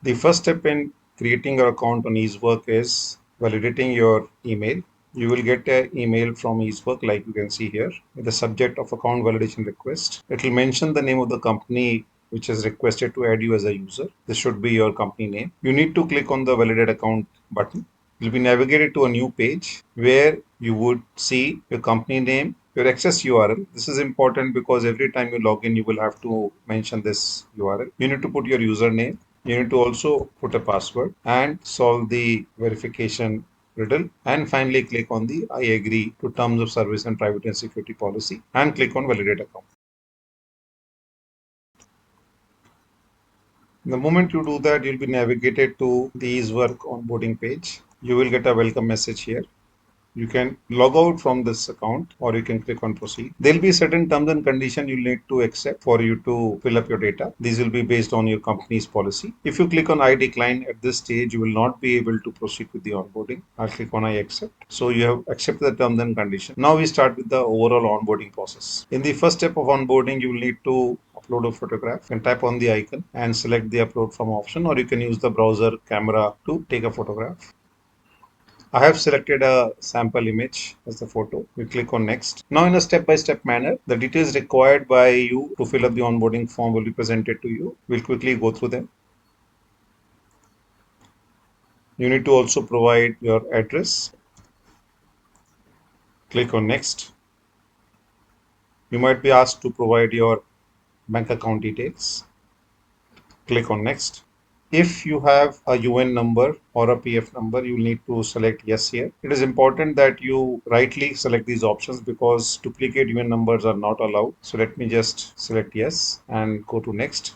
The first step in creating your account on EaseWork is validating your email. You will get an email from EaseWork like you can see here with the subject of account validation request. It will mention the name of the company which has requested to add you as a user. This should be your company name. You need to click on the validate account button. You'll be navigated to a new page where you would see your company name, your access URL. This is important because every time you log in, you will have to mention this URL. You need to put your username. You need to also put a password and solve the verification riddle. And finally, click on the I agree to terms of service and private and security policy and click on validate account. The moment you do that, you'll be navigated to the EaseWork onboarding page. You will get a welcome message here. You can log out from this account or you can click on proceed. There'll be certain terms and conditions you'll need to accept for you to fill up your data. These will be based on your company's policy. If you click on I decline at this stage, you will not be able to proceed with the onboarding. I'll click on I accept. So you have accepted the terms and conditions. Now we start with the overall onboarding process. In the first step of onboarding, you will need to upload a photograph. You can tap on the icon and select the upload from option, or you can use the browser camera to take a photograph. I have selected a sample image as the photo. We click on next. Now in a step-by-step manner, the details required by you to fill up the onboarding form will be presented to you. We'll quickly go through them. You need to also provide your address. Click on next. You might be asked to provide your bank account details. Click on next. If you have a UN number or a PF number, you need to select yes here. It is important that you rightly select these options because duplicate UN numbers are not allowed. So let me just select yes and go to next.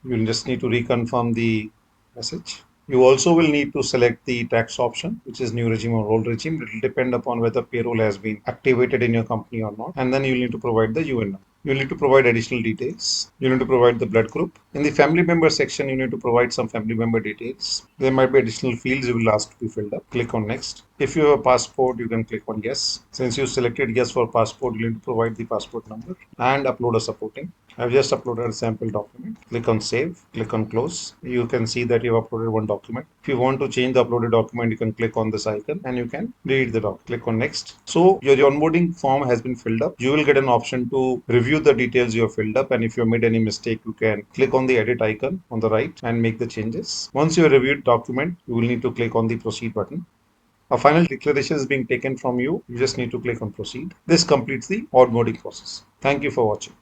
You'll just need to reconfirm the message. You also will need to select the tax option, which is new regime or old regime. It will depend upon whether payroll has been activated in your company or not. And then you'll need to provide the UN number. You need to provide additional details. You need to provide the blood group. In the family member section, you need to provide some family member details. There might be additional fields you will ask to be filled up. Click on next. If you have a passport, you can click on yes. Since you selected yes for passport, you need to provide the passport number and upload a supporting. I've just uploaded a sample document. Click on save, click on close. You can see that you've uploaded one document. If you want to change the uploaded document, you can click on this icon and you can delete the document. Click on next. So your onboarding form has been filled up. You will get an option to review the details you have filled up, and if you made any mistake, you can click on the edit icon on the right and make the changes. Once you have reviewed document, you will need to click on the proceed button. A final declaration is being taken from you. You just need to click on proceed. This completes the onboarding process. Thank you for watching.